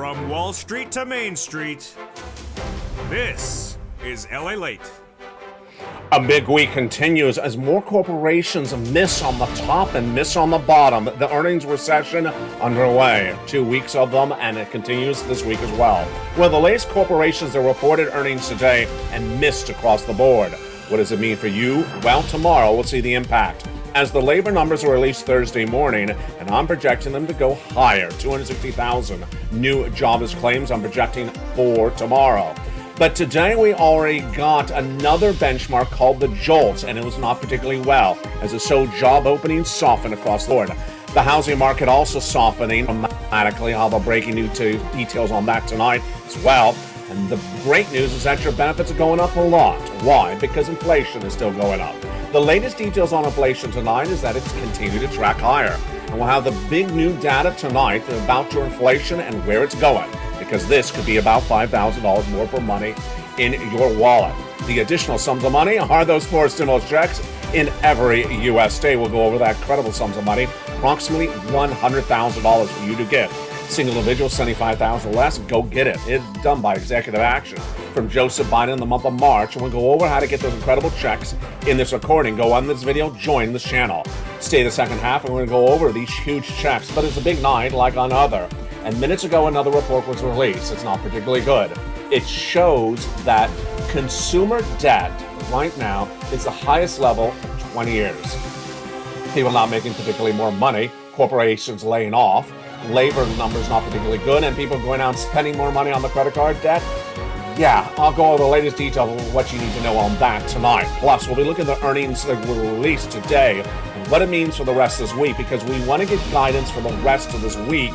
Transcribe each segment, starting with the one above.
From Wall Street to Main Street, this is LALATE. A big week continues as more corporations miss on the top and miss on the bottom. The earnings recession underway. 2 weeks of them, and it continues this week as well. Well, the latest corporations that reported earnings today and missed across the board. What does it mean for you? Well, tomorrow we'll see the impact. As the labor numbers are released Thursday morning, and I'm projecting them to go higher. 260,000 new jobless claims I'm projecting for tomorrow. But today we already got another benchmark called the JOLTS, and it was not particularly well, as it showed job openings soften across the board. The housing market also softening dramatically. I'll have a breaking news details on that tonight as well. And the great news is that your benefits are going up a lot. Why? Because inflation is still going up. The latest details on inflation tonight is that it's continued to track higher. And we'll have the big new data tonight about your inflation and where it's going, because this could be about $5,000 more per money in your wallet. The additional sums of money are those 4 stimulus checks in every U.S. state. We'll go over that incredible sums of money, approximately $100,000 for you to get. Single individual, $75,000 less, go get it. It's done by executive action from Joseph Biden in the month of March. And we'll go over how to get those incredible checks in this recording. Go on this video, join this channel. Stay the second half, and we're going to go over these huge checks. But it's a big night like on other. And minutes ago, another report was released. It's not particularly good. It shows that consumer debt right now is the highest level in 20 years. People not making particularly more money, corporations laying off, labor numbers not particularly good, and people going out and spending more money on the credit card debt. Yeah, I'll go over the latest details of what you need to know on that tonight. Plus, we'll be looking at the earnings that were released today and what it means for the rest of this week, because we want to get guidance for the rest of this week,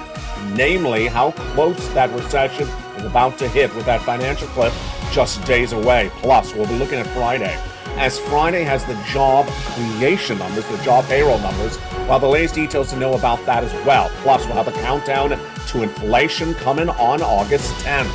namely how close that recession is about to hit with that financial cliff just days away. Plus, we'll be looking at Friday, as Friday has the job creation numbers, the job payroll numbers. Well, the latest details to know about that as well. Plus, we'll have a countdown to inflation coming on August 10th.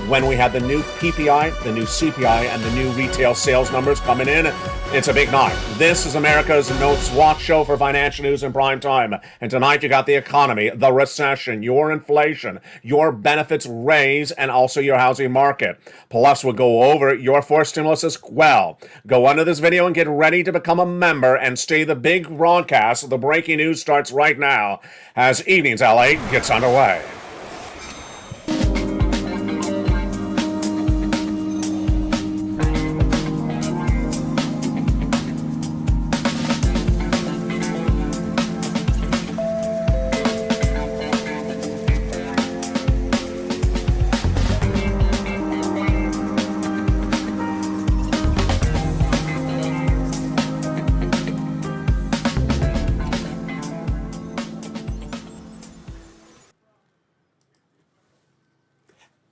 When we have the new PPI, the new CPI, and the new retail sales numbers coming in, it's a big night. This is America's most watched show for financial news in prime time. And tonight you got the economy, the recession, your inflation, your benefits raise, and also your housing market. Plus, we'll go over your 4 stimulus as well. Go under this video and get ready to become a member and stay the big broadcast. The breaking news starts right now as Evenings LA gets underway.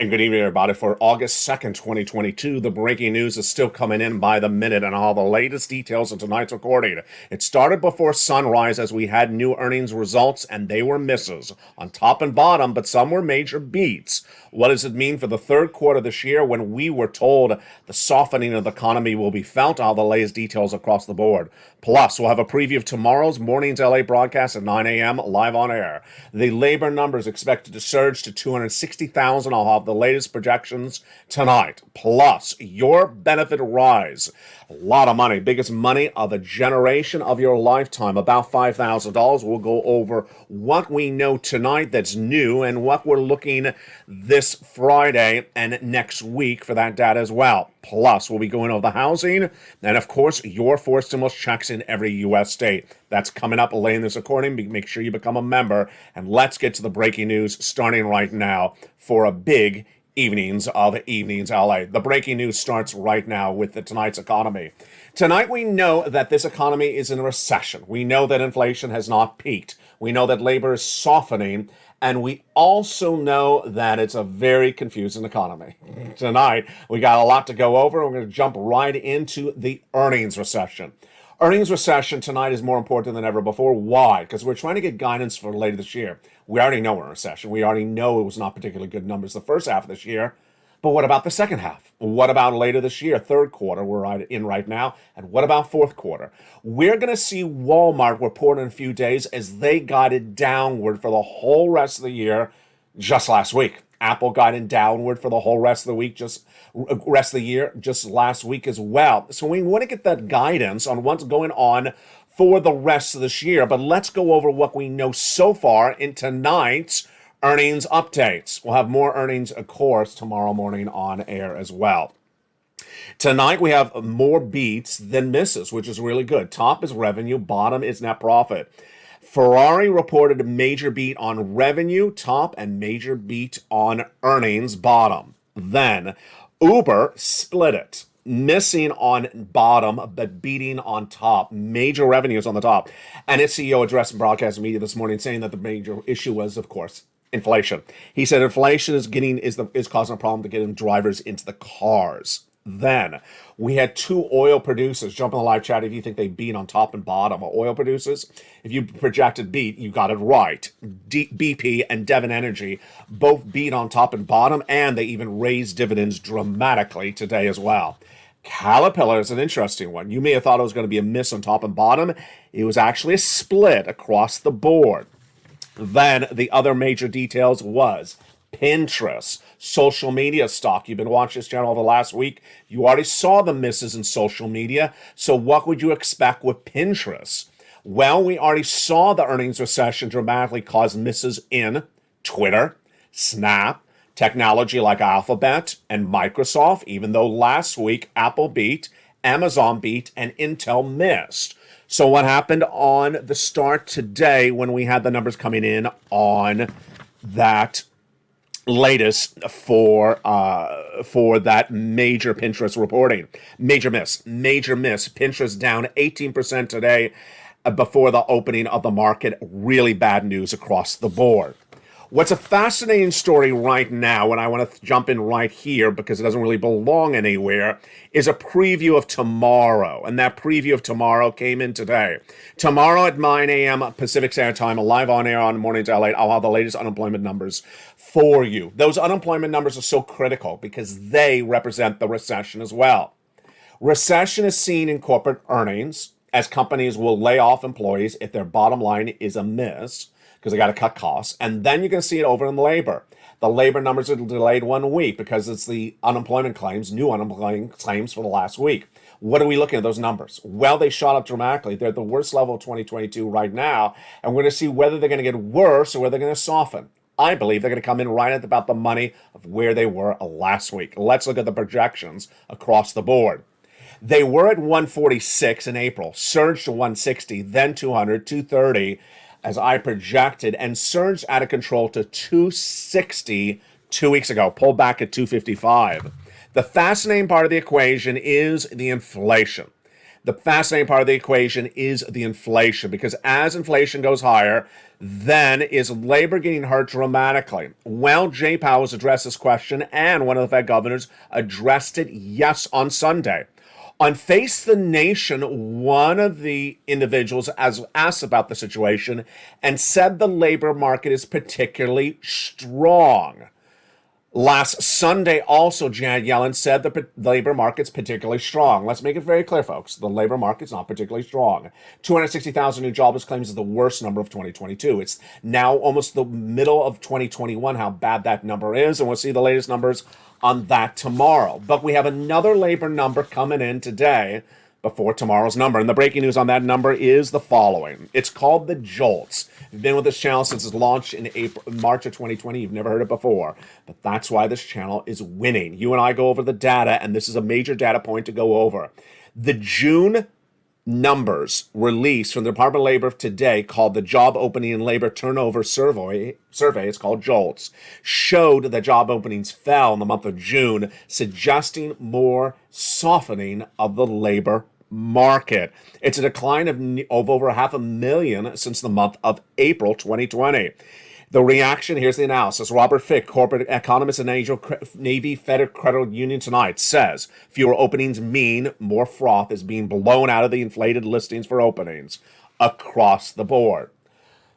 And good evening, everybody. For August 2nd, 2022, the breaking news is still coming in by the minute, and all the latest details of tonight's recording. It started before sunrise as we had new earnings results, and they were misses on top and bottom, but some were major beats. What does it mean for the third quarter this year when we were told the softening of the economy will be felt? All the latest details across the board. Plus, we'll have a preview of tomorrow's morning's LA broadcast at 9 a.m. live on air. The labor numbers expected to surge to 260,000. I'll have the latest projections tonight. Plus, your benefit rise. A lot of money, biggest money of a generation of your lifetime, about $5,000. We'll go over what we know tonight that's new and what we're looking this Friday and next week for that data as well. Plus, we'll be going over the housing and, of course, your 4 stimulus checks in every U.S. state. That's coming up late in this recording. Make sure you become a member. And let's get to the breaking news starting right now for a big Evenings of Evenings LA. The breaking news starts right now with tonight's economy. Tonight we know that this economy is in a recession. We know that inflation has not peaked. We know that labor is softening. And we also know that it's a very confusing economy. Tonight, we got a lot to go over. We're going to jump right into the earnings recession. Earnings recession tonight is more important than ever before. Why? Because we're trying to get guidance for later this year. We already know we're in a recession. We already know it was not particularly good numbers the first half of this year. But what about the second half? What about later this year, third quarter we're in right now? And what about fourth quarter? We're going to see Walmart report in a few days as they guided downward for the whole rest of the year just last week. Apple guided downward for the whole rest of the week, just rest of the year, just last week as well. So we want to get that guidance on what's going on for the rest of this year. But let's go over what we know so far in tonight's earnings updates. We'll have more earnings, of course, tomorrow morning on air as well. Tonight, we have more beats than misses, which is really good. Top is revenue, bottom is net profit. Ferrari reported a major beat on revenue, top, and major beat on earnings, bottom. Then, Uber split it, missing on bottom, but beating on top. Major revenues on the top. And its CEO addressed broadcast media this morning saying that the major issue was, of course, inflation. He said inflation is causing a problem to getting drivers into the cars. Then we had two oil producers jump in the live chat if you think they beat on top and bottom. Oil producers, if you projected beat, you got it right. BP and Devon Energy both beat on top and bottom, and they even raised dividends dramatically today as well. Caterpillar is an interesting one. You may have thought it was going to be a miss on top and bottom. It was actually a split across the board. Then the other major details was Pinterest, social media stock. You've been watching this channel over the last week. You already saw the misses in social media. So what would you expect with Pinterest? Well, we already saw the earnings recession dramatically cause misses in Twitter, Snap, technology like Alphabet and Microsoft, even though last week Apple beat, Amazon beat, and Intel missed. So what happened on the start today when we had the numbers coming in on that latest for that major Pinterest reporting? Major miss. Pinterest down 18% today before the opening of the market. Really bad news across the board. What's a fascinating story right now, and I want to jump in right here because it doesn't really belong anywhere, is a preview of tomorrow. And that preview of tomorrow came in today. Tomorrow at 9 a.m. Pacific Standard Time, live on air on Mornings LATE, I'll have the latest unemployment numbers for you. Those unemployment numbers are so critical because they represent the recession as well. Recession is seen in corporate earnings as companies will lay off employees if their bottom line is a miss, because they got to cut costs. And then you're going to see it over in labor. The labor numbers are delayed 1 week because it's the unemployment claims, new unemployment claims for the last week. What are we looking at those numbers? Well, they shot up dramatically. They're at the worst level of 2022 right now. And we're going to see whether they're going to get worse or whether they're going to soften. I believe they're going to come in right at about the money of where they were last week. Let's look at the projections across the board. They were at 146 in April, surged to 160, then 200, 230, as I projected, and surged out of control to 260 2 weeks ago, pulled back at 255. The fascinating part of the equation is the inflation. Because as inflation goes higher, then is labor getting hurt dramatically? Well, Jay Powell has addressed this question, and one of the Fed governors addressed it, yes, on Sunday. On Face the Nation, one of the individuals asked about the situation and said the labor market is particularly strong. Last Sunday, also, Janet Yellen said the labor market's particularly strong. Let's make it very clear, folks. The labor market's not particularly strong. 260,000 new jobless claims is the worst number of 2022. It's now almost the middle of 2021, how bad that number is, and we'll see the latest numbers on that tomorrow. But we have another labor number coming in today before tomorrow's number. And the breaking news on that number is the following. It's called the JOLTS. You've been with this channel since its launch in March of 2020. You've never heard it before. But that's why this channel is winning. You and I go over the data, and this is a major data point to go over. The June numbers released from the Department of Labor today, called the Job Opening and Labor Turnover Survey, it's called JOLTS, showed that job openings fell in the month of June, suggesting more softening of the labor market. It's a decline of over 500,000 since the month of April 2020. The reaction, here's the analysis. Robert Fick, corporate economist at Navy Federal Credit Union tonight, says fewer openings mean more froth is being blown out of the inflated listings for openings across the board.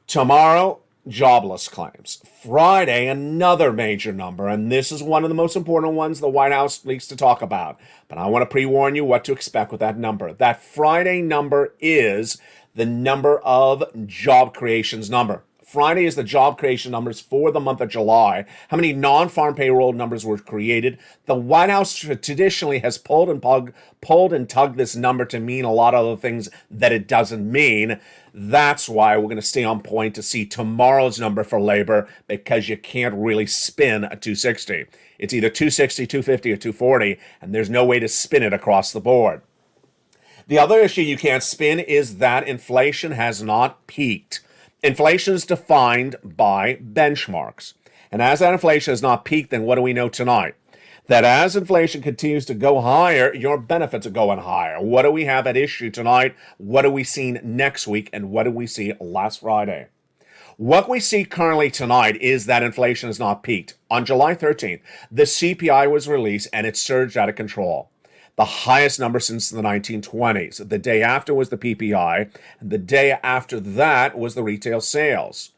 Tomorrow, jobless claims. Friday, another major number, and this is one of the most important ones the White House needs to talk about. But I want to pre-warn you what to expect with that number. That Friday number is the number of job creations number. Friday is the job creation numbers for the month of July. How many non-farm payroll numbers were created? The White House traditionally has pulled and tugged this number to mean a lot of other things that it doesn't mean. That's why we're going to stay on point to see tomorrow's number for labor, because you can't really spin a 260. It's either 260, 250, or 240, and there's no way to spin it across the board. The other issue you can't spin is that inflation has not peaked. Inflation is defined by benchmarks. And as that inflation has not peaked, then what do we know tonight? That as inflation continues to go higher, your benefits are going higher. What do we have at issue tonight? What are we seeing next week? And what did we see last Friday? What we see currently tonight is that inflation has not peaked. On July 13th, the CPI was released and it surged out of control. The highest number since the 1920s. The day after was the PPI, and the day after that was the retail sales.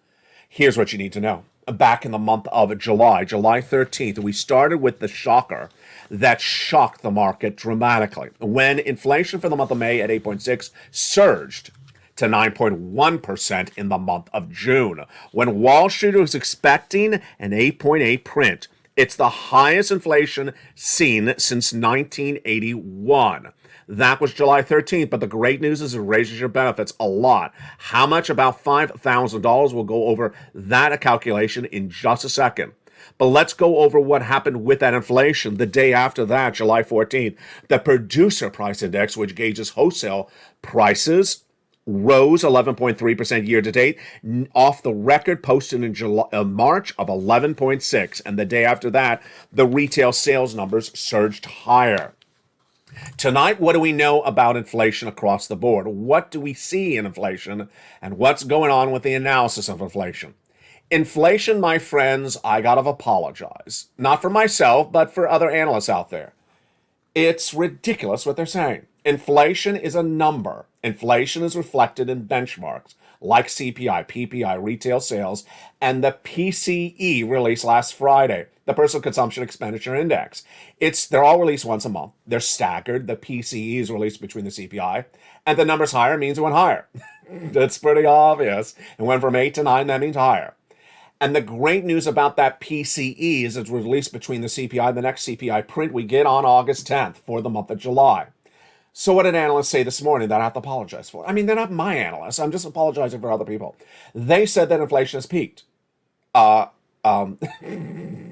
Here's what you need to know. Back in the month of July 13th, we started with the shocker that shocked the market dramatically when inflation for the month of May at 8.6 surged to 9.1% in the month of June, when Wall Street was expecting an 8.8 print. It's the highest inflation seen since 1981. That was July 13th, but the great news is it raises your benefits a lot. How much? About $5,000. We'll go over that calculation in just a second. But let's go over what happened with that inflation the day after that, July 14th. The producer price index, which gauges wholesale prices, rose 11.3% year to date, off the record posted in March of 11.6%. And the day after that, the retail sales numbers surged higher. Tonight, what do we know about inflation across the board? What do we see in inflation, and what's going on with the analysis of inflation? Inflation, my friends, I gotta apologize. Not for myself, but for other analysts out there. It's ridiculous what they're saying. Inflation is a number. Inflation is reflected in benchmarks like CPI, PPI, retail sales, and the PCE released last Friday, the Personal Consumption Expenditure Index. They're all released once a month. They're staggered. The PCE is released between the CPI, and the number's higher means it went higher. That's pretty obvious. It went from 8 to 9, that means higher. And the great news about that PCE is it's released between the CPI and the next CPI print we get on August 10th for the month of July. So what did analysts say this morning that I have to apologize for? I mean, they're not my analysts. I'm just apologizing for other people. They said that inflation has peaked.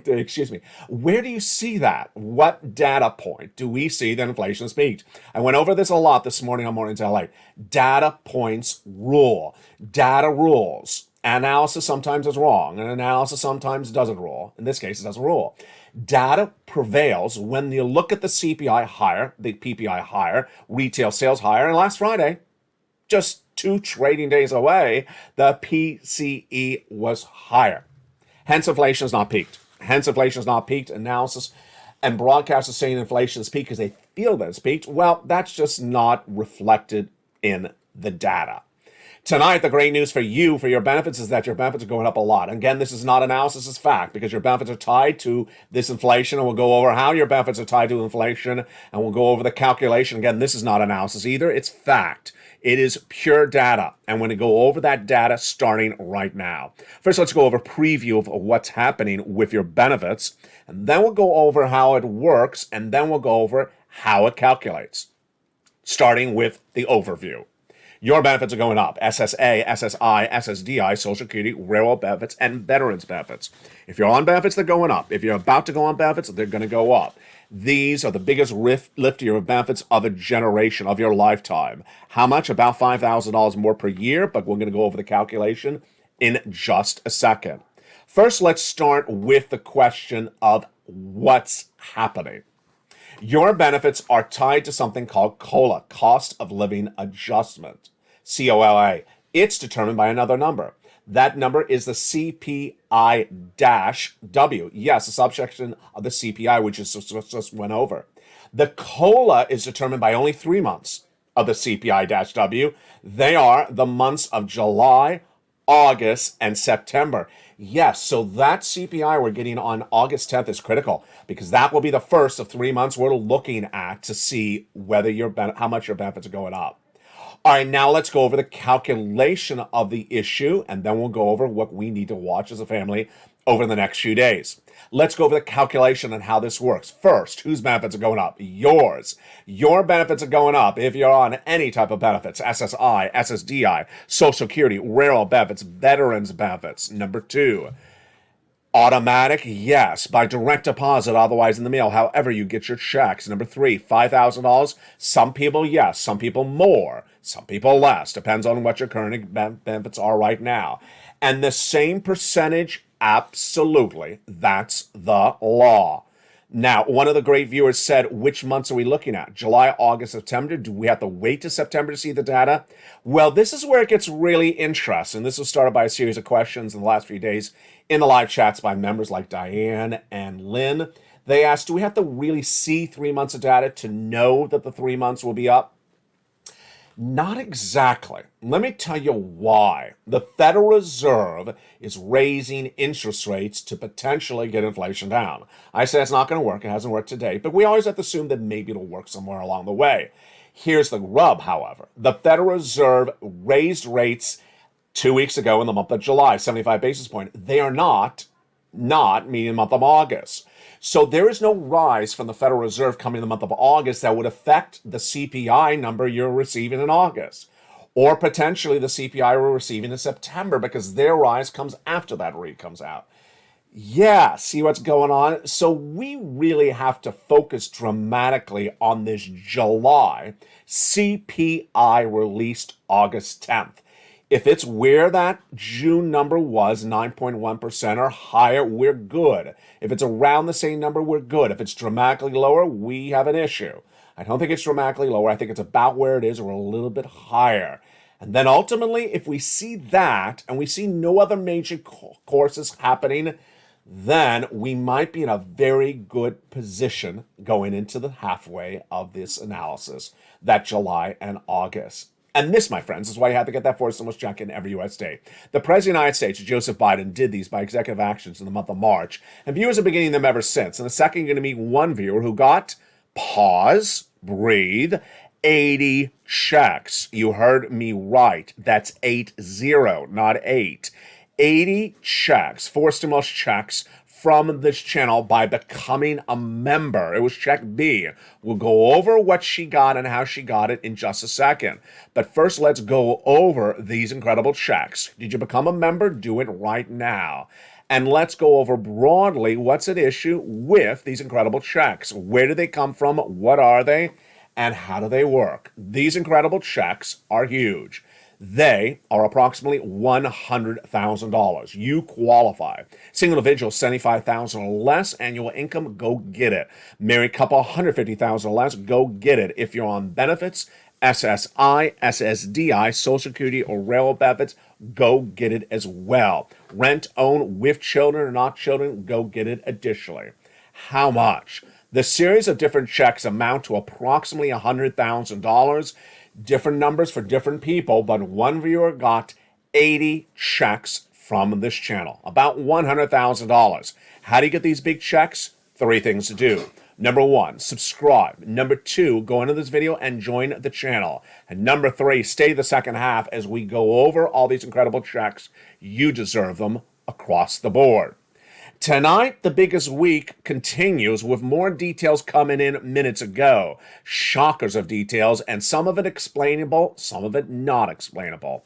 Excuse me. Where do you see that? What data point do we see that inflation has peaked? I went over this a lot this morning on Morning to LA. Data points rule. Data rules. Analysis sometimes is wrong, and analysis sometimes doesn't rule. In this case, it doesn't rule. Data prevails when you look at the CPI higher, the PPI higher, retail sales higher, and last Friday, just 2 trading days away, the PCE was higher. Hence, inflation has not peaked. Analysis and broadcasters saying inflation has peaked because they feel that it's peaked. Well, that's just not reflected in the data. Tonight, the great news for you, for your benefits, is that your benefits are going up a lot. Again, this is not analysis, it's fact, because your benefits are tied to this inflation, and we'll go over how your benefits are tied to inflation, and we'll go over the calculation. Again, this is not analysis either, it's fact. It is pure data, and we're going to go over that data starting right now. First, let's go over a preview of what's happening with your benefits, and then we'll go over how it works, and then we'll go over how it calculates, starting with the overview. Your benefits are going up. SSA, SSI, SSDI, Social Security, railroad benefits, and veterans benefits. If you're on benefits, they're going up. If you're about to go on benefits, they're going to go up. These are the biggest lift to your benefits of a generation, of your lifetime. How much? About $5,000 more per year, but we're going to go over the calculation in just a second. First, let's start with the question of what's happening. Your benefits are tied to something called COLA, Cost of Living Adjustment, COLA. It's determined by another number. That number is the CPI-W. Yes, a subsection of the CPI, which is just went over. The COLA is determined by only 3 months of the CPI-W. They are the months of July, August, and September. Yes, so that CPI we're getting on August 10th is critical because that will be the first of 3 months we're looking at to see whether how much your benefits are going up. All right, now let's go over the calculation of the issue, and then we'll go over what we need to watch as a family over the next few days. Let's go over the calculation and how this works. First, whose benefits are going up? Yours. Your benefits are going up if you're on any type of benefits, SSI, SSDI, Social Security, rural benefits, veterans benefits. Number two, automatic, yes, by direct deposit, otherwise in the mail, however you get your checks. Number three, $5,000. Some people, yes, some people more, some people less. Depends on what your current benefits are right now. And the same percentage, absolutely, that's the law. Now, one of the great viewers said, which months are we looking at? July, August, September? Do we have to wait to September to see the data? Well, this is where it gets really interesting. This was started by a series of questions in the last few days in the live chats by members like Diane and Lynn. They asked, do we have to really see 3 months of data to know that the 3 months will be up? Not exactly. Let me tell you why. The Federal Reserve is raising interest rates to potentially get inflation down. I say it's not going to work. It hasn't worked today, but we always have to assume that maybe it'll work somewhere along the way. Here's the rub, however. The Federal Reserve raised rates 2 weeks ago in the month of July, 75 basis points. They are not meaning the month of August. So there is no rise from the Federal Reserve coming in the month of August that would affect the CPI number you're receiving in August, or potentially the CPI we're receiving in September, because their rise comes after that read comes out. Yeah, see what's going on? So we really have to focus dramatically on this July CPI released August 10th. If it's where that June number was, 9.1% or higher, we're good. If it's around the same number, we're good. If it's dramatically lower, we have an issue. I don't think it's dramatically lower. I think it's about where it is or a little bit higher. And then ultimately, if we see that and we see no other major courses happening, then we might be in a very good position going into the halfway of this analysis, that July and August. And this, my friends, is why you have to get that 4 stimulus check in every U.S. state. The President of the United States, Joseph Biden, did these by executive actions in the month of March, and viewers have been getting them ever since. In a second, you're going to meet one viewer who got, pause, breathe, 80 checks. You heard me right. That's 80, not 8. 80 checks, 4 stimulus checks from this channel by becoming a member. It was check B. We'll go over what she got and how she got it in just a second. But first, let's go over these incredible checks. Did you become a member? Do it right now. And let's go over broadly what's at issue with these incredible checks. Where do they come from? What are they? And how do they work? These incredible checks are huge. They are approximately $100,000. You qualify. Single individual, $75,000 or less annual income, go get it. Married couple, $150,000 or less, go get it. If you're on benefits, SSI, SSDI, Social Security, or railroad benefits, go get it as well. Rent, own, with children or not children, go get it additionally. How much? The series of different checks amount to approximately $100,000. Different numbers for different people, but one viewer got 80 checks from this channel, about $100,000. How do you get these big checks? 3 things to do. Number 1, subscribe. Number 2, go into this video and join the channel. And number 3, stay the second half as we go over all these incredible checks. You deserve them across the board. Tonight, the biggest week continues with more details coming in minutes ago. Shockers of details, and some of it explainable, some of it not explainable.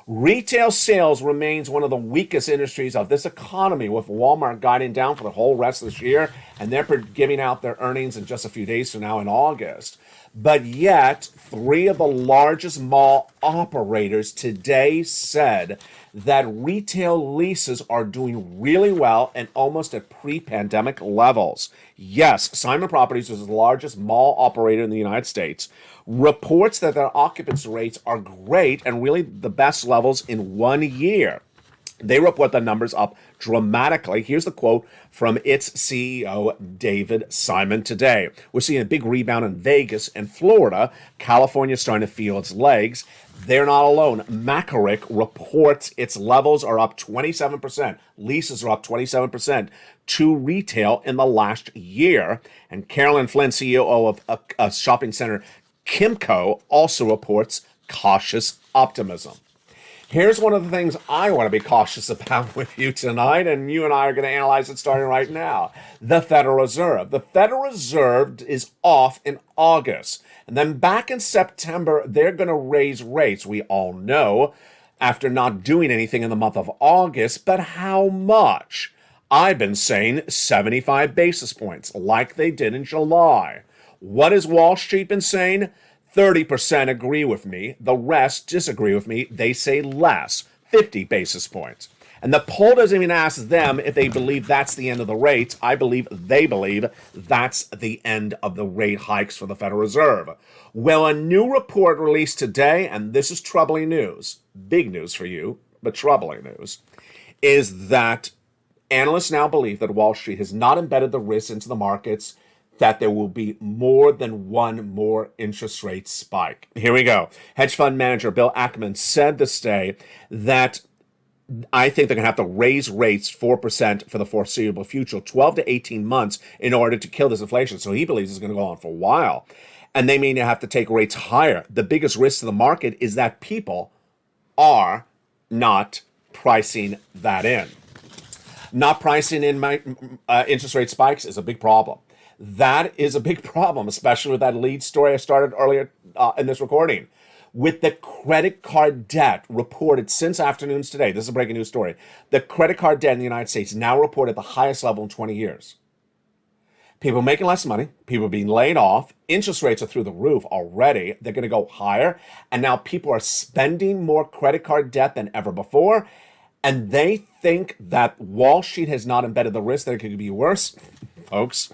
Retail sales remains one of the weakest industries of this economy, with Walmart guiding down for the whole rest of this year, and they're giving out their earnings in just a few days from now in August. But yet, 3 of the largest mall operators today said that retail leases are doing really well and almost at pre-pandemic levels. Yes, Simon Properties is the largest mall operator in the United States, reports that their occupancy rates are great and really the best levels in 1 year. They report the numbers up dramatically. Here's the quote from its CEO, David Simon, today. We're seeing a big rebound in Vegas and Florida. California's starting to feel its legs. They're not alone. Macaric reports its levels are up 27%. Leases are up 27% to retail in the last year. And Carolyn Flynn, CEO of a shopping center, Kimco, also reports cautious optimism. Here's one of the things I want to be cautious about with you tonight, and you and I are going to analyze it starting right now. The Federal Reserve. The Federal Reserve is off in August. And then back in September, they're going to raise rates. We all know, after not doing anything in the month of August, but how much? I've been saying 75 basis points, like they did in July. What has Wall Street been saying? 30% agree with me. The rest disagree with me. They say less, 50 basis points. And the poll doesn't even ask them if they believe that's the end of the rates. I believe they believe that's the end of the rate hikes for the Federal Reserve. Well, a new report released today, and this is troubling news, big news for you, but troubling news, is that analysts now believe that Wall Street has not embedded the risk into the markets that there will be more than one more interest rate spike. Here we go. Hedge fund manager Bill Ackman said this day that I think they're going to have to raise rates 4% for the foreseeable future, 12 to 18 months, in order to kill this inflation. So he believes it's going to go on for a while. And they may have to take rates higher. The biggest risk to the market is that people are not pricing that in. Not pricing in interest rate spikes is a big problem. That is a big problem, especially with that lead story I started earlier in this recording. With the credit card debt reported since afternoons today, this is a breaking news story. The credit card debt in the United States now reported the highest level in 20 years. People making less money, people being laid off, interest rates are through the roof already. They're going to go higher. And now people are spending more credit card debt than ever before. And they think that Wall Street has not embedded the risk that it could be worse. Folks,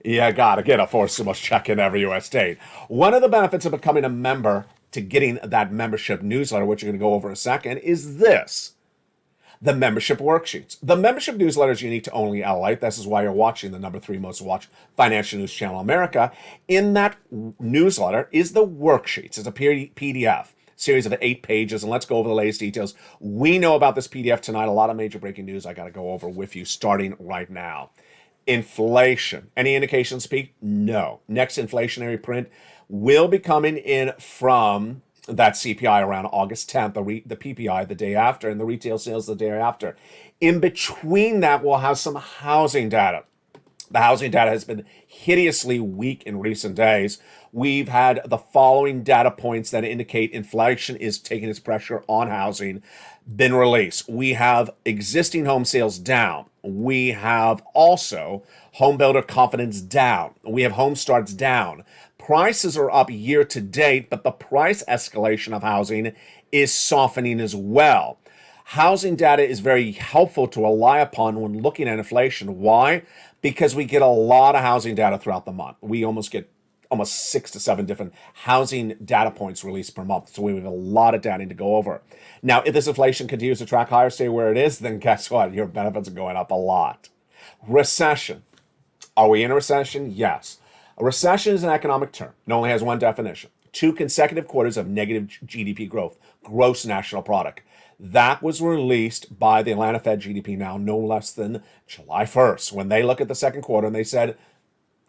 you gotta get a forced stimulus check in every U.S. state. One of the benefits of becoming a member to getting that membership newsletter, which you're going to go over in a second, is this. The membership worksheets. The membership newsletter is unique to only LALATE. This is why you're watching the number 3 most watched financial news channel in America. In that newsletter is the worksheets. It's a PDF. Series of 8 pages, and let's go over the latest details. We know about this PDF tonight. A lot of major breaking news I got to go over with you starting right now. Inflation. Any indications peak? No. Next inflationary print will be coming in from that CPI around August 10th, the PPI the day after, and the retail sales the day after. In between that, we'll have some housing data. The housing data has been hideously weak in recent days. We've had the following data points that indicate inflation is taking its pressure on housing been released. We have existing home sales down. We have also home builder confidence down. We have home starts down. Prices are up year to date, but the price escalation of housing is softening as well. Housing data is very helpful to rely upon when looking at inflation. Why? Because we get a lot of housing data throughout the month. We get almost 6 to 7 different housing data points released per month. So we have a lot of data to go over. Now, if this inflation continues to track higher, stay where it is, then guess what? Your benefits are going up a lot. Recession. Are we in a recession? Yes. A recession is an economic term. It only has one definition. 2 consecutive quarters of negative GDP growth, gross national product. That was released by the Atlanta Fed GDP now no less than July 1st, when they look at the second quarter and they said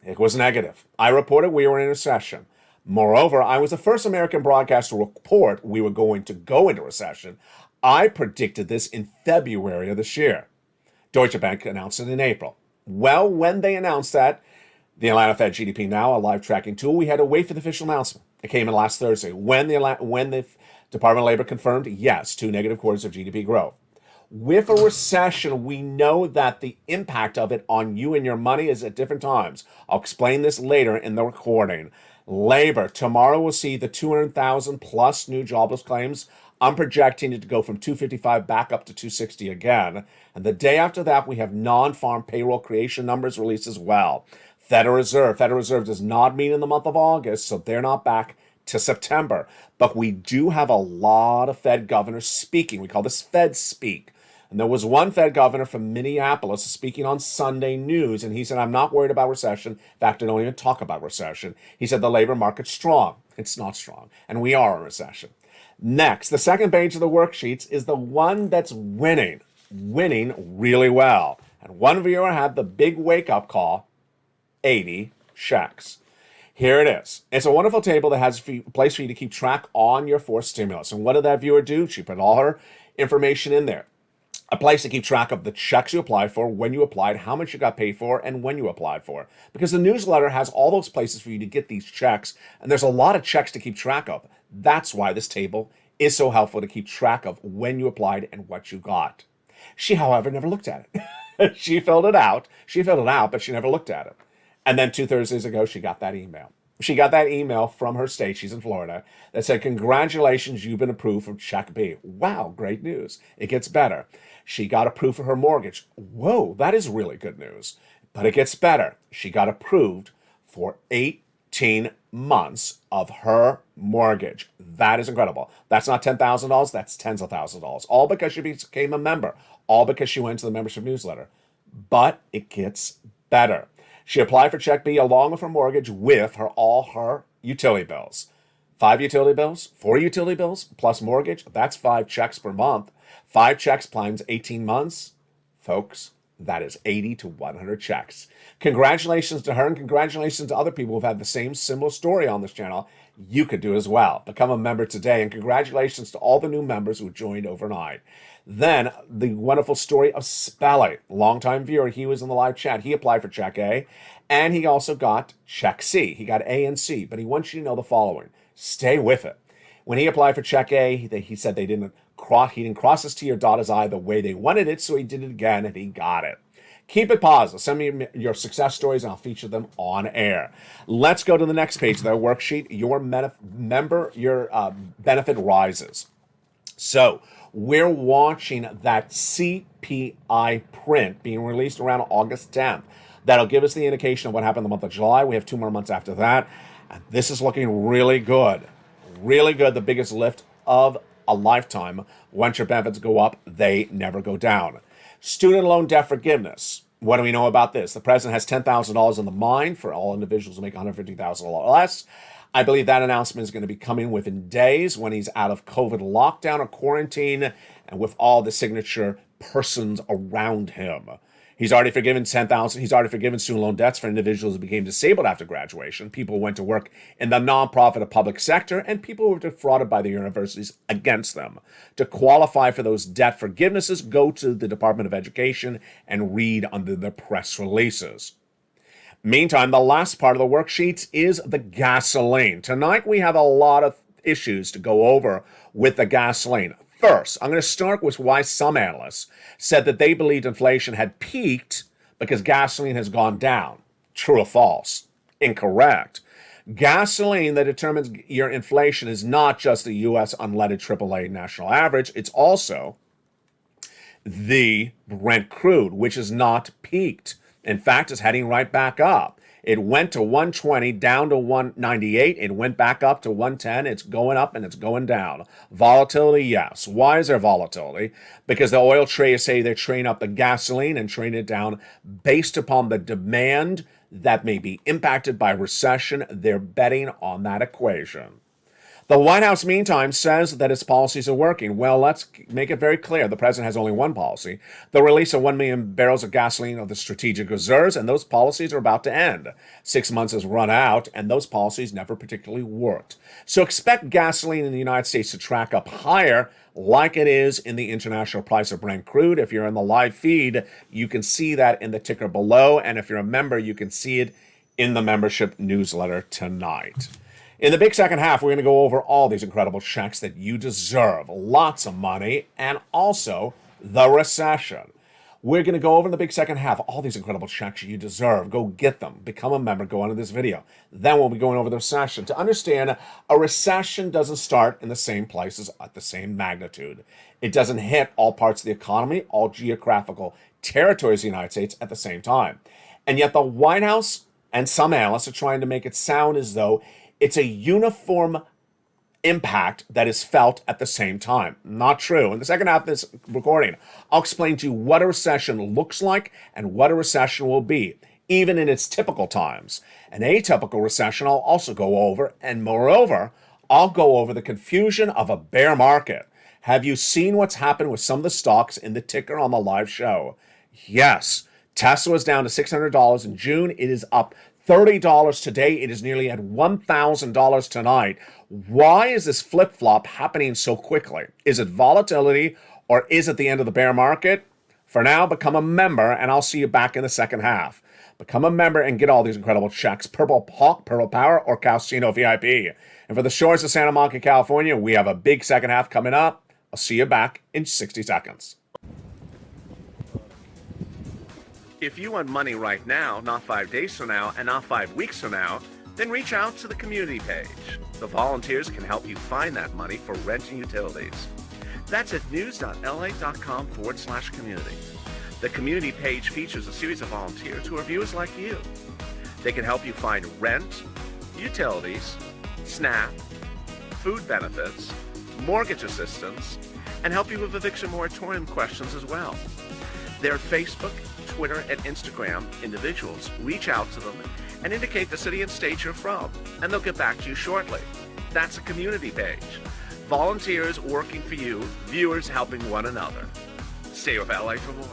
it was negative. I reported we were in a recession. Moreover, I was the first American broadcaster to report we were going to go into recession. I predicted this in February of this year. Deutsche Bank announced it in April. Well, when they announced that, the Atlanta Fed GDP Now, a live tracking tool, we had to wait for the official announcement. It came in last Thursday. When the Department of Labor confirmed, yes, 2 negative quarters of GDP growth. With a recession, we know that the impact of it on you and your money is at different times. I'll explain this later in the recording. Labor, tomorrow we'll see the 200,000 plus new jobless claims. I'm projecting it to go from 255 back up to 260 again. And the day after that, we have non-farm payroll creation numbers released as well. Federal Reserve does not mean in the month of August, so they're not back to September. But we do have a lot of Fed governors speaking. We call this Fed speak. And there was one Fed governor from Minneapolis speaking on Sunday News, and he said, I'm not worried about recession. In fact, I don't even talk about recession. He said the labor market's strong. It's not strong, and we are in recession. Next, the second page of the worksheets is the one that's winning really well. And one viewer had the big wake-up call, 80 checks. Here it is. It's a wonderful table that has a place for you to keep track on your forced stimulus. And what did that viewer do? She put all her information in there. A place to keep track of the checks you applied for, when you applied, how much you got paid for, and when you applied for. Because the newsletter has all those places for you to get these checks, and there's a lot of checks to keep track of. That's why this table is so helpful to keep track of when you applied and what you got. She, however, never looked at it. She filled it out, but she never looked at it. And then 2 Thursdays ago, she got that email. She got that email from her state, she's in Florida, that said, congratulations, you've been approved for Check B. Wow, great news. It gets better. She got approved for her mortgage. Whoa, that is really good news. But it gets better. She got approved for 18 months of her mortgage. That is incredible. That's not $10,000, that's tens of thousands of dollars. All because she became a member. All because she went to the membership newsletter. But it gets better. She applied for Check B along with her mortgage with all her utility bills. 5 utility bills, 4 utility bills, plus mortgage. That's 5 checks per month. 5 checks times 18 months. Folks, that is 80 to 100 checks. Congratulations to her and congratulations to other people who've had the same similar story on this channel. You could do as well. Become a member today, and congratulations to all the new members who joined overnight. Then the wonderful story of Spelly, longtime viewer. He was in the live chat. He applied for Check A, and he also got Check C. He got A and C, but he wants you to know the following. Stay with it. When he applied for Check A, he said he didn't cross his T or dot his I the way they wanted it, so he did it again, and he got it. Keep it positive. Send me your success stories, and I'll feature them on air. Let's go to the next page of their worksheet. Your benefit rises. So we're watching that CPI print being released around August 10th. That'll give us the indication of what happened in the month of July. We have 2 more months after that. And this is looking really good. Really good. The biggest lift of a lifetime. Once your benefits go up, they never go down. Student loan debt forgiveness. What do we know about this? The president has $10,000 in the mind for all individuals who make $150,000 or less. I believe that announcement is going to be coming within days when he's out of COVID lockdown or quarantine and with all the signature persons around him. He's already forgiven $10,000. He's already forgiven student loan debts for individuals who became disabled after graduation, people who went to work in the nonprofit or public sector, and people who were defrauded by the universities against them. To qualify for those debt forgivenesses, go to the Department of Education and read under the press releases. Meantime, the last part of the worksheets is the gasoline. Tonight, we have a lot of issues to go over with the gasoline. First, I'm going to start with why some analysts said that they believed inflation had peaked because gasoline has gone down. True or false? Incorrect. Gasoline that determines your inflation is not just the U.S. unleaded AAA national average. It's also the Brent crude, which has not peaked. In fact, it's heading right back up. It went to 120, down to 198. It went back up to 110. It's going up and it's going down. Volatility, yes. Why is there volatility? Because the oil traders say they're trading up the gasoline and trading it down based upon the demand that may be impacted by recession. They're betting on that equation. The White House, meantime, says that its policies are working. Well, let's make it very clear. The president has only one policy, the release of 1 million barrels of gasoline of the strategic reserves, and those policies are about to end. 6 months has run out, and those policies never particularly worked. So expect gasoline in the United States to track up higher like it is in the international price of Brent crude. If you're in the live feed, you can see that in the ticker below, and if you're a member, you can see it in the membership newsletter tonight. In the big second half, we're going to go over all these incredible checks that you deserve. Lots of money, and also the recession. We're going to go over in the big second half all these incredible checks you deserve. Go get them. Become a member. Go on to this video. Then we'll be going over the recession. To understand, a recession doesn't start in the same places at the same magnitude. It doesn't hit all parts of the economy, all geographical territories of the United States at the same time. And yet the White House and some analysts are trying to make it sound as though it's a uniform impact that is felt at the same time. Not true. In the second half of this recording, I'll explain to you what a recession looks like and what a recession will be, even in its typical times. An atypical recession I'll also go over, and moreover, I'll go over the confusion of a bear market. Have you seen what's happened with some of the stocks in the ticker on the live show? Yes. Tesla is down to $600 in June. It is up $30 today. It is nearly at $1,000 tonight. Why is this flip-flop happening so quickly? Is it volatility or is it the end of the bear market? For now, become a member and I'll see you back in the second half. Become a member and get all these incredible checks. Purple Hawk, Purple Power, or Casino VIP. And for the shores of Santa Monica, California, we have a big second half coming up. I'll see you back in 60 seconds. If you want money right now, not 5 days from now, and not 5 weeks from now, then reach out to the community page. The volunteers can help you find that money for rent and utilities. That's at news.la.com/community. The community page features a series of volunteers who are viewers like you. They can help you find rent, utilities, SNAP, food benefits, mortgage assistance, and help you with eviction moratorium questions as well. Their Facebook, Twitter, and Instagram individuals reach out to them and indicate the city and state you're from, and they'll get back to you shortly. That's a community page. Volunteers working for you, viewers helping one another. Stay with LA for more.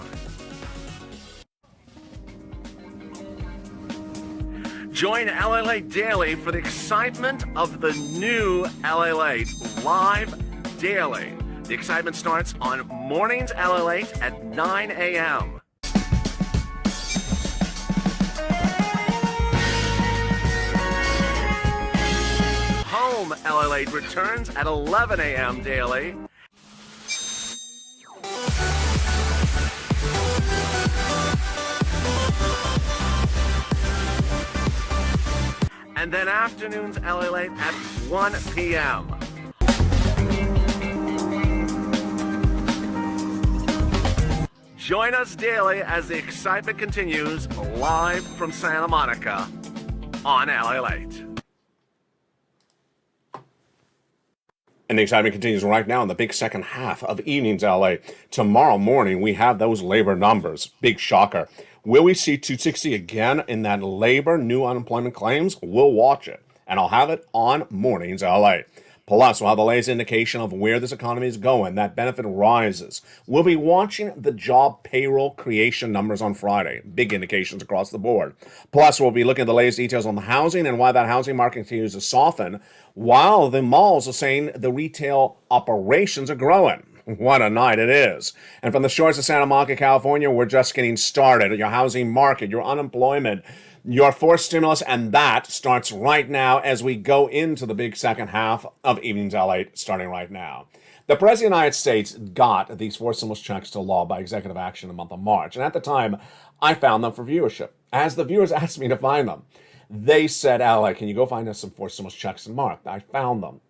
Join LALATE Daily for the excitement of the new LALATE live daily. The excitement starts on mornings LALATE at 9 a.m. Home LALATE returns at 11 a.m. daily. And then afternoons LALATE at 1 p.m. Join us daily as the excitement continues live from Santa Monica on LALATE. And the excitement continues right now in the big second half of Evenings LA. Tomorrow morning, we have those labor numbers. Big shocker. Will we see 260 again in that labor new unemployment claims? We'll watch it. And I'll have it on Mornings LA. Plus, we'll have the latest indication of where this economy is going. That benefit rises. We'll be watching the job payroll creation numbers on Friday. Big indications across the board. Plus, we'll be looking at the latest details on the housing and why that housing market continues to soften, while the malls are saying the retail operations are growing. What a night it is. And from the shores of Santa Monica, California, we're just getting started. Your housing market, your unemployment, your forced stimulus, and that starts right now as we go into the big second half of Evenings LA starting right now. The President of the United States got these forced stimulus checks to law by executive action in the month of March. And at the time, I found them for viewership. As the viewers asked me to find them, they said, LA, can you go find us some forced stimulus checks and mark? I found them.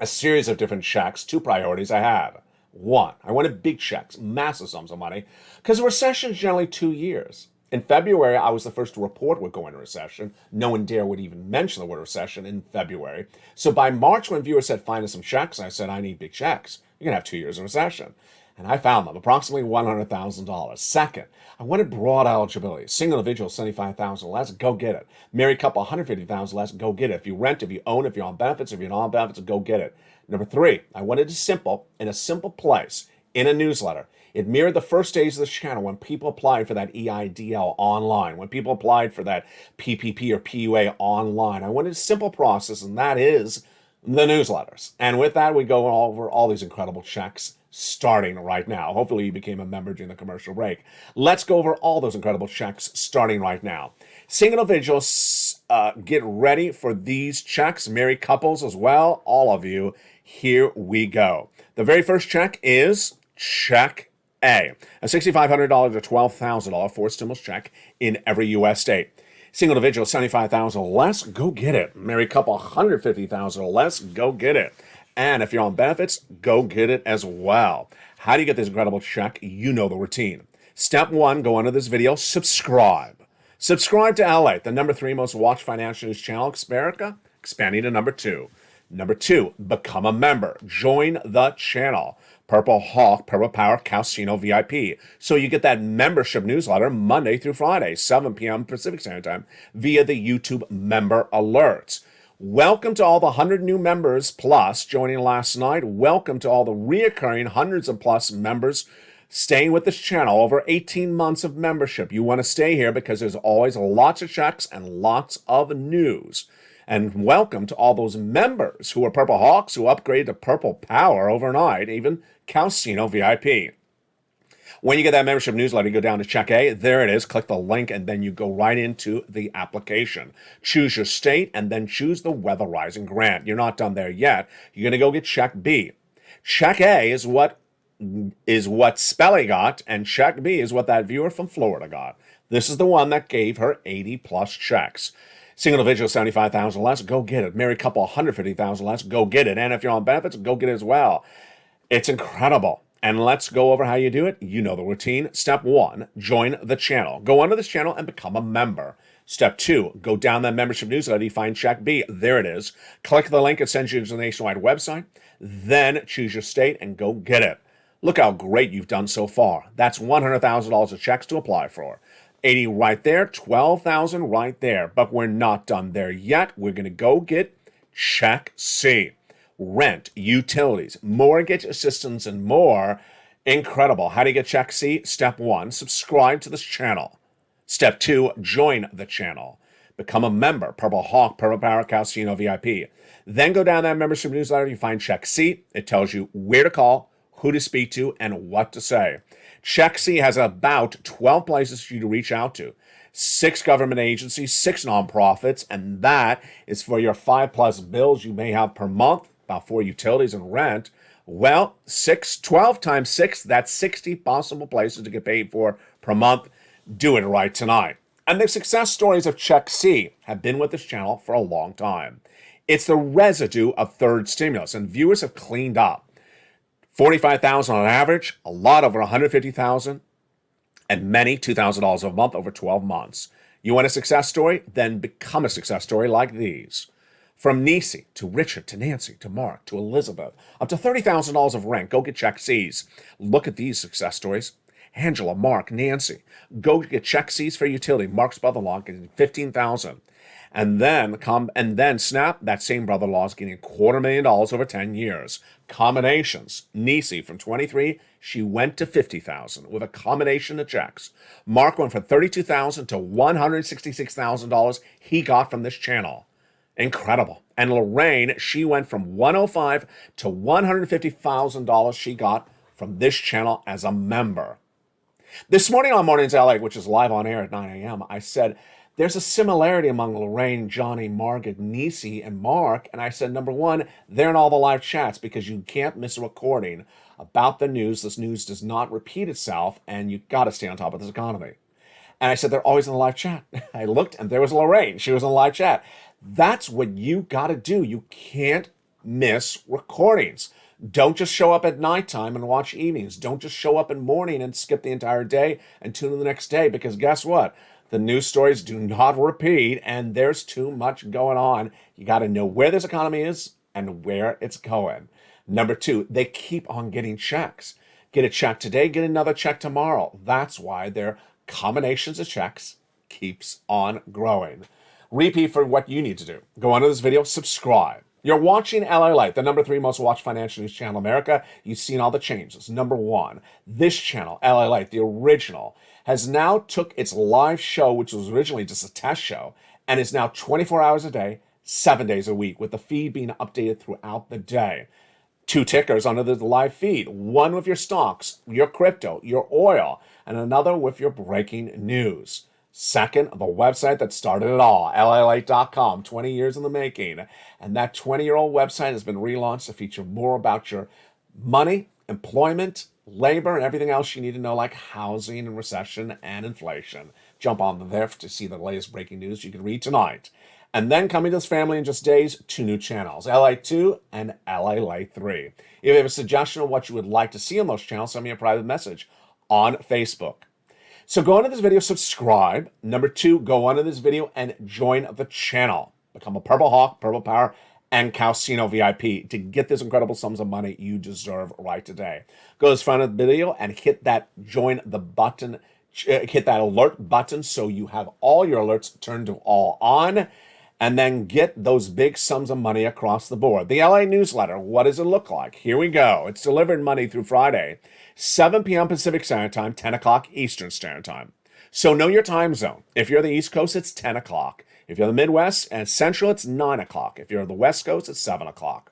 A series of different checks, two priorities I had. One, I wanted big checks, massive sums of money, because a recession is generally 2 years. In February, I was the first to report we're going into recession. No one dare would even mention the word recession in February. So by March, when viewers said, find us some checks, I said, I need big checks. You're going to have 2 years of recession. And I found them, approximately $100,000. Second, I wanted broad eligibility. Single individual, $75,000 less, go get it. Married couple, $150,000 less, go get it. If you rent, if you own, if you're on benefits, if you're not on benefits, go get it. Number three, I wanted it simple, in a simple place, in a newsletter. It mirrored the first days of this channel when people applied for that EIDL online, when people applied for that PPP or PUA online. I wanted a simple process, and that is the newsletters. And with that, we go over all these incredible checks starting right now. Hopefully you became a member during the commercial break. Let's go over all those incredible checks starting right now. Single individuals, get ready for these checks. Married couples as well, all of you. Here we go. The very first check is check A, $6,500 to $12,000 forced stimulus check in every U.S. state. Single individual, $75,000 or less, go get it. Married couple, $150,000 or less, go get it. And if you're on benefits, go get it as well. How do you get this incredible check? You know the routine. Step one, go under this video, subscribe. Subscribe to LA, the number 3 most watched financial news channel, Xperica, expanding to number 2. Number 2, become a member. Join the channel. Purple Hawk, Purple Power, Casino VIP. So you get that membership newsletter Monday through Friday, 7 p.m. Pacific Standard Time, via the YouTube member alerts. Welcome to all the 100 new members plus joining last night. Welcome to all the reoccurring hundreds of plus members staying with this channel over 18 months of membership. You want to stay here because there's always lots of checks and lots of news. And welcome to all those members who are Purple Hawks who upgraded to Purple Power overnight, even Calcino VIP. When you get that membership newsletter, you go down to check A. There it is. Click the link, and then you go right into the application. Choose your state, and then choose the Weatherizing grant. You're not done there yet. You're going to go get check B. Check A is what Spelly got, and check B is what that viewer from Florida got. This is the one that gave her 80-plus checks. Single individual, 75,000 less, go get it. Married couple, 150,000 less, go get it. And if you're on benefits, go get it as well. It's incredible. And let's go over how you do it. You know the routine. Step 1, join the channel. Go onto this channel and become a member. Step 2, go down that membership newsletter. You find check B. There it is. Click the link. It sends you to the nationwide website. Then choose your state and go get it. Look how great you've done so far. That's $100,000 of checks to apply for. 80 right there, 12,000 right there. But we're not done there yet. We're going to go get check C. Rent, utilities, mortgage assistance, and more. Incredible. How do you get check C? Step 1, subscribe to this channel. Step 2, join the channel. Become a member, Purple Hawk, Purple Power, Calcino VIP. Then go down that membership newsletter. You find check C. It tells you where to call, who to speak to, and what to say. Check C has about 12 places for you to reach out to. 6 government agencies, 6 nonprofits, and that is for your 5+ bills you may have per month. About 4 utilities and rent. Well, 12 times 6, that's 60 possible places to get paid for per month. Do it right tonight. And the success stories of Check C have been with this channel for a long time. It's the residue of third stimulus, and viewers have cleaned up. 45,000 on average, a lot over 150,000, and many $2,000 a month over 12 months. You want a success story? Then become a success story like these. From Nisi to Richard to Nancy to Mark to Elizabeth, up to $30,000 of rent. Go get check C's. Look at these success stories. Angela, Mark, Nancy. Go get check C's for utility. Mark's brother-in-law getting $15,000. And then Snap, that same brother-in-law is getting $250,000 over 10 years. Combinations. Nisi from 23, she went to $50,000 with a combination of checks. Mark went from $32,000 to $166,000 he got from this channel. Incredible. And Lorraine, she went from $105,000 to $150,000 she got from this channel as a member. This morning on Mornings LA, which is live on air at 9 a.m., I said, there's a similarity among Lorraine, Johnny, Margaret, Nisi, and Mark. And I said, number 1, they're in all the live chats because you can't miss a recording about the news. This news does not repeat itself, and you got to stay on top of this economy. And I said, they're always in the live chat. I looked, and there was Lorraine. She was in the live chat. That's what you got to do. You can't miss recordings. Don't just show up at nighttime and watch evenings. Don't just show up in morning and skip the entire day and tune in the next day, because guess what? The news stories do not repeat, and there's too much going on. You got to know where this economy is and where it's going. Number 2, they keep on getting checks. Get a check today, get another check tomorrow. That's why their combinations of checks keeps on growing. Repeat for what you need to do. Go onto this video, subscribe. You're watching LALATE, the number 3 most watched financial news channel in America. You've seen all the changes. Number 1, this channel, LALATE, the original, has now took its live show, which was originally just a test show, and is now 24 hours a day, 7 days a week, with the feed being updated throughout the day. 2 tickers under the live feed. 1 with your stocks, your crypto, your oil, and another with your breaking news. Second, the website that started it all, LALATE.com, 20 years in the making. And that 20-year-old website has been relaunched to feature more about your money, employment, labor, and everything else you need to know, like housing and recession and inflation. Jump on there to see the latest breaking news you can read tonight. And then coming to this family in just days, 2 new channels, LA2 and LALATE3. If you have a suggestion of what you would like to see on those channels, send me a private message on Facebook. So go onto this video, subscribe. Number 2, go onto this video and join the channel. Become a Purple Hawk, Purple Power, and Calcino VIP to get this incredible sums of money you deserve right today. Go to the front of the video and hit that join the button, hit that alert button so you have all your alerts turned to all on. and then get those big sums of money across the board. The LA newsletter, what does it look like? Here we go. It's delivered Monday through Friday, 7 p.m. Pacific Standard Time, 10 o'clock Eastern Standard Time. So know your time zone. If you're the East Coast, it's 10 o'clock. If you're the Midwest and Central, it's 9 o'clock. If you're the West Coast, it's 7 o'clock.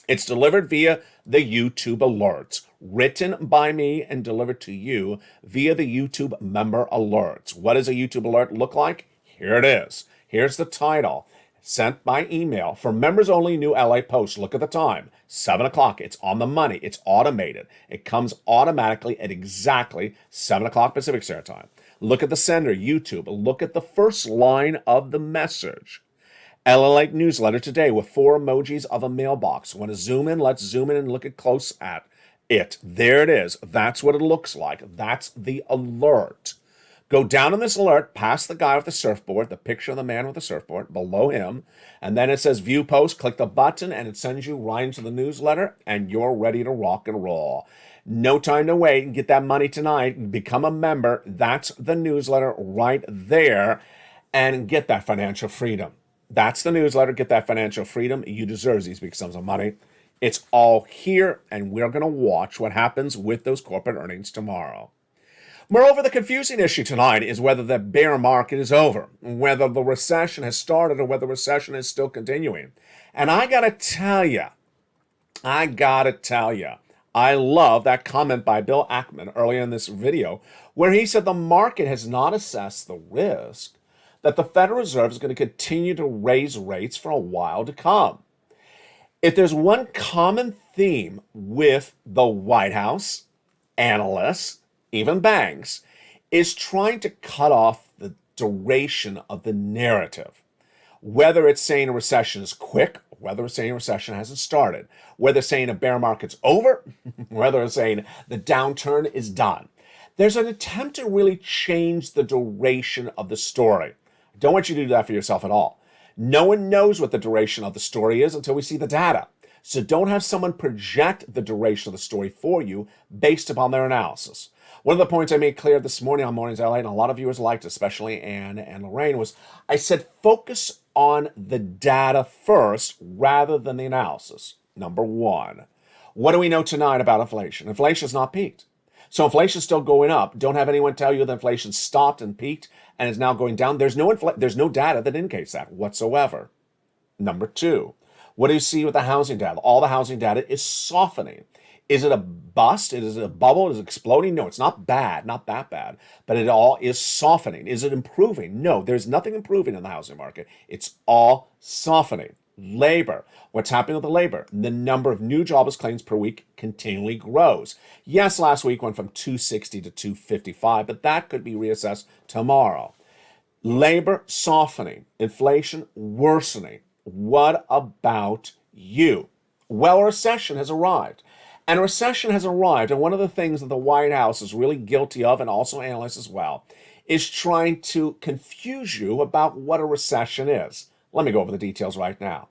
It's delivered via the YouTube alerts, written by me and delivered to you via the YouTube member alerts. What does a YouTube alert look like? Here it is. Here's the title. Sent by email for members only, new LA Post. Look at the time, 7 o'clock. It's on the money. It's automated. It comes automatically at exactly 7 o'clock Pacific Standard Time. Look at the sender, YouTube. Look at the first line of the message. LALATE newsletter today with 4 emojis of a mailbox. Want to zoom in? Let's zoom in and look at close at it. There it is. That's what it looks like. That's the alert. Go down on this alert, past the guy with the surfboard, the picture of the man with the surfboard, below him, and then it says View Post. Click the button, and it sends you right into the newsletter, and you're ready to rock and roll. No time to wait. Get that money tonight. Become a member. That's the newsletter right there, and get that financial freedom. That's the newsletter. Get that financial freedom. You deserve these big sums of money. It's all here, and we're going to watch what happens with those corporate earnings tomorrow. Moreover, the confusing issue tonight is whether the bear market is over, whether the recession has started, or whether the recession is still continuing. And I gotta tell you, I love that comment by Bill Ackman earlier in this video, where he said the market has not assessed the risk that the Federal Reserve is going to continue to raise rates for a while to come. If there's one common theme with the White House, analysts, even banks, is trying to cut off the duration of the narrative. Whether it's saying a recession is quick, whether it's saying a recession hasn't started, whether it's saying a bear market's over, whether it's saying the downturn is done. There's an attempt to really change the duration of the story. I don't want you to do that for yourself at all. No one knows what the duration of the story is until we see the data. So don't have someone project the duration of the story for you based upon their analysis. One of the points I made clear this morning on Mornings LA, and a lot of viewers liked, especially Anne and Lorraine, was I said focus on the data first rather than the analysis. Number one, what do we know tonight about inflation? Inflation has not peaked. So inflation is still going up. Don't have anyone tell you that inflation stopped and peaked and is now going down. There's no data that indicates that whatsoever. Number two, what do you see with the housing data? All the housing data is softening. Is it a bust? Is it a bubble? Is it exploding? No, it's not bad, not that bad, but it all is softening. Is it improving? No, there's nothing improving in the housing market. It's all softening. Labor. What's happening with the labor? The number of new jobless claims per week continually grows. Yes, last week went from 260 to 255, but that could be reassessed tomorrow. Labor softening. Inflation worsening. What about you? Well, a recession has arrived. And a recession has arrived, and one of the things that the White House is really guilty of, and also analysts as well, is trying to confuse you about what a recession is. Let me go over the details right now.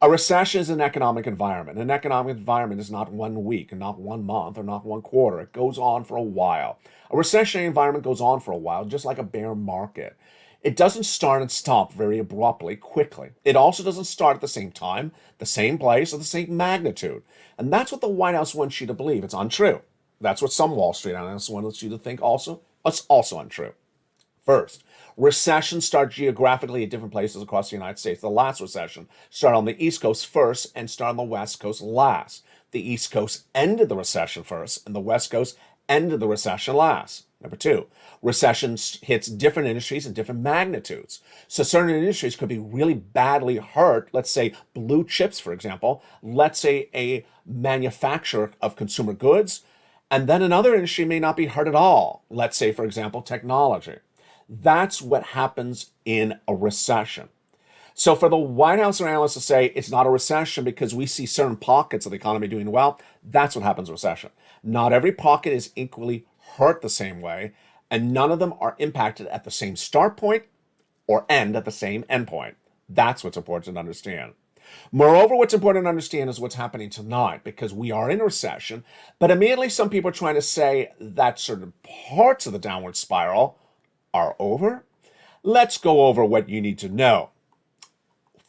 A recession is an economic environment. An economic environment is not 1 week, and not 1 month, or not 1 quarter. It goes on for a while. A recessionary environment goes on for a while, just like a bear market. It doesn't start and stop very abruptly, quickly. It also doesn't start at the same time, the same place, or the same magnitude. And that's what the White House wants you to believe. It's untrue. That's what some Wall Street analysts want you to think also. It's also untrue. First, recessions start geographically at different places across the United States. The last recession started on the East Coast first and started on the West Coast last. The East Coast ended the recession first, and the West Coast ended the recession last. Number two, recession hits different industries in different magnitudes. So certain industries could be really badly hurt. Let's say blue chips, for example. Let's say a manufacturer of consumer goods. And then another industry may not be hurt at all. Let's say, for example, technology. That's what happens in a recession. So for the White House analysts to say it's not a recession because we see certain pockets of the economy doing well, that's what happens in a recession. Not every pocket is equally hurt the same way, and none of them are impacted at the same start point or end at the same end point. That's what's important to understand. Moreover, what's important to understand is what's happening tonight, because we are in a recession, but immediately some people are trying to say that certain parts of the downward spiral are over. Let's go over what you need to know.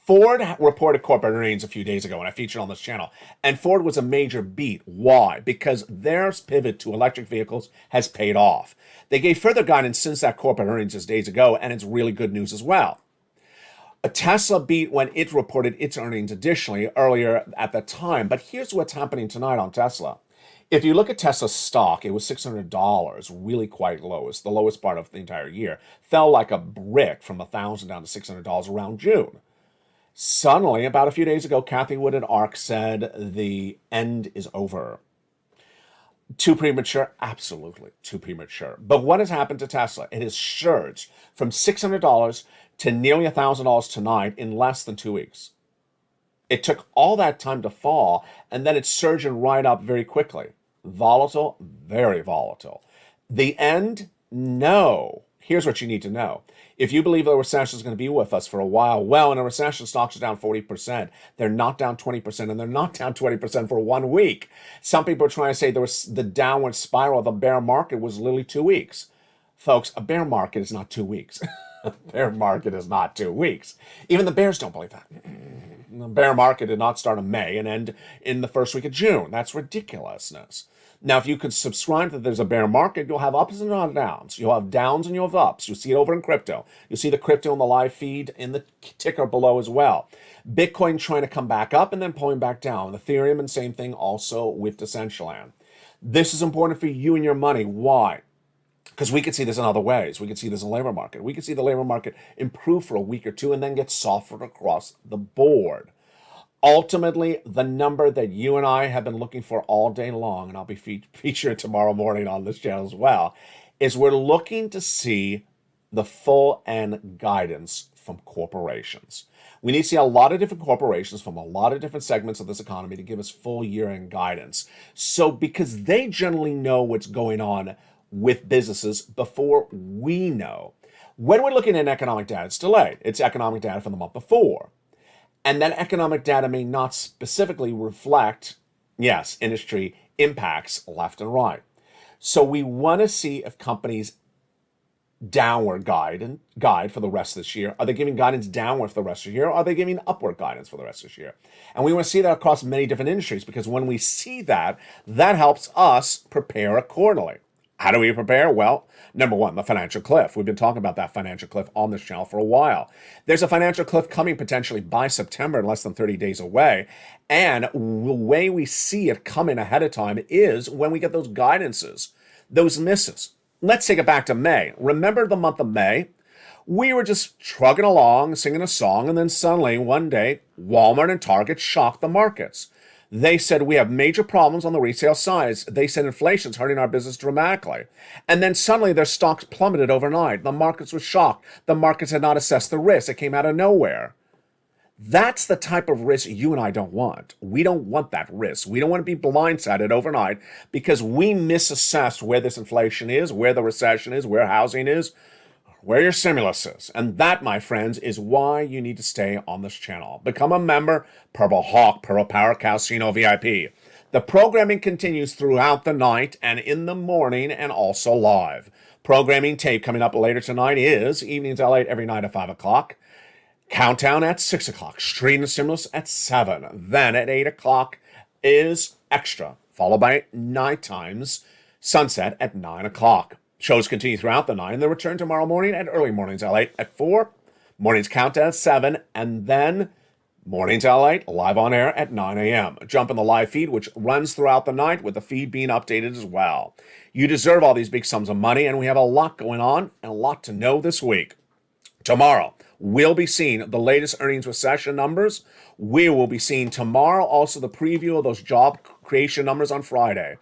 Ford reported corporate earnings a few days ago, and I featured on this channel. And Ford was a major beat. Why? Because their pivot to electric vehicles has paid off. They gave further guidance since that corporate earnings just days ago, and it's really good news as well. A Tesla beat when it reported its earnings additionally earlier at that time. But here's what's happening tonight on Tesla. If you look at Tesla's stock, it was $600, really quite low. It's the lowest part of the entire year. Fell like a brick from $1,000 down to $600 around June. Suddenly, about a few days ago, Kathy Wood at ARK said the end is over. Too premature? Absolutely too premature. But what has happened to Tesla? It has surged from $600 to nearly $1,000 tonight in less than 2 weeks. It took all that time to fall, and then it's surging right up very quickly. Volatile? Very volatile. The end? No. Here's what you need to know. If you believe the recession is going to be with us for a while, well, in a recession, stocks are down 40%. They're not down 20%, and they're not down 20% for 1 week. Some people are trying to say the downward spiral of the bear market was literally 2 weeks. Folks, a bear market is not 2 weeks. A bear market is not 2 weeks. Even the bears don't believe that. The bear market did not start in May and end in the first week of June. That's ridiculousness. Now, if you could subscribe that there's a bear market, you'll have ups and downs. You'll have downs and you'll have ups. You'll see it over in crypto. You'll see the crypto in the live feed in the ticker below as well. Bitcoin trying to come back up and then pulling back down. Ethereum, and same thing also with Decentraland. This is important for you and your money. Why? Because we could see this in other ways. We could see this in the labor market. We could see the labor market improve for a week or two and then get softer across the board. Ultimately, the number that you and I have been looking for all day long, and I'll be featured tomorrow morning on this channel as well, is we're looking to see the full end guidance from corporations. We need to see a lot of different corporations from a lot of different segments of this economy to give us full year-end guidance. So because they generally know what's going on with businesses before we know. When we're looking at economic data, it's delayed. It's economic data from the month before. And that economic data may not specifically reflect, yes, industry impacts left and right. So we want to see if companies downward guide for the rest of this year. Are they giving guidance downward for the rest of the year? Or are they giving upward guidance for the rest of this year? And we want to see that across many different industries, because when we see that, that helps us prepare accordingly. How do we prepare? Well, number one, the financial cliff. We've been talking about that financial cliff on this channel for a while. There's a financial cliff coming potentially by September, in less than 30 days away. And the way we see it coming ahead of time is when we get those guidances, those misses. Let's take it back to May. Remember the month of May? We were just trugging along, singing a song, and then suddenly one day, Walmart and Target shocked the markets. They said, we have major problems on the retail side. They said inflation's hurting our business dramatically. And then suddenly their stocks plummeted overnight. The markets were shocked. The markets had not assessed the risk. It came out of nowhere. That's the type of risk you and I don't want. We don't want that risk. We don't want to be blindsided overnight because we misassessed where this inflation is, where the recession is, where housing is, where your stimulus is. And that, my friends, is why you need to stay on this channel. Become a member, Purple Hawk, Purple Power Casino VIP. The programming continues throughout the night and in the morning and also live. Programming tape coming up later tonight is Evenings LALATE every night at 5 o'clock. Countdown at 6 o'clock. Stream the Stimulus at 7. Then at 8 o'clock is Extra, followed by Night Times Sunset at 9 o'clock. Shows continue throughout the night, and they return tomorrow morning at Early Mornings LALATE at 4, Mornings Countdown at 7, and then Mornings LALATE live on air at 9 a.m. Jump in the live feed, which runs throughout the night, with the feed being updated as well. You deserve all these big sums of money, and we have a lot going on and a lot to know this week. Tomorrow, we'll be seeing the latest earnings recession numbers. We will be seeing tomorrow also the preview of those job creation numbers on Friday.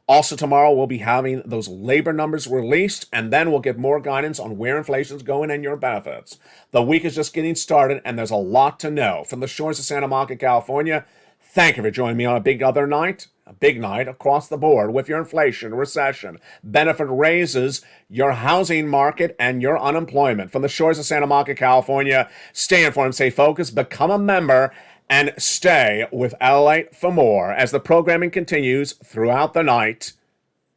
Also tomorrow, we'll be having those labor numbers released, and then we'll get more guidance on where inflation's going and your benefits. The week is just getting started, and there's a lot to know. From the shores of Santa Monica, California, thank you for joining me on a big night across the board with your inflation, recession, benefit raises, your housing market, and your unemployment. From the shores of Santa Monica, California, stay informed, stay focused, become a member, and stay with LALATE for more as the programming continues throughout the night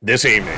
this evening.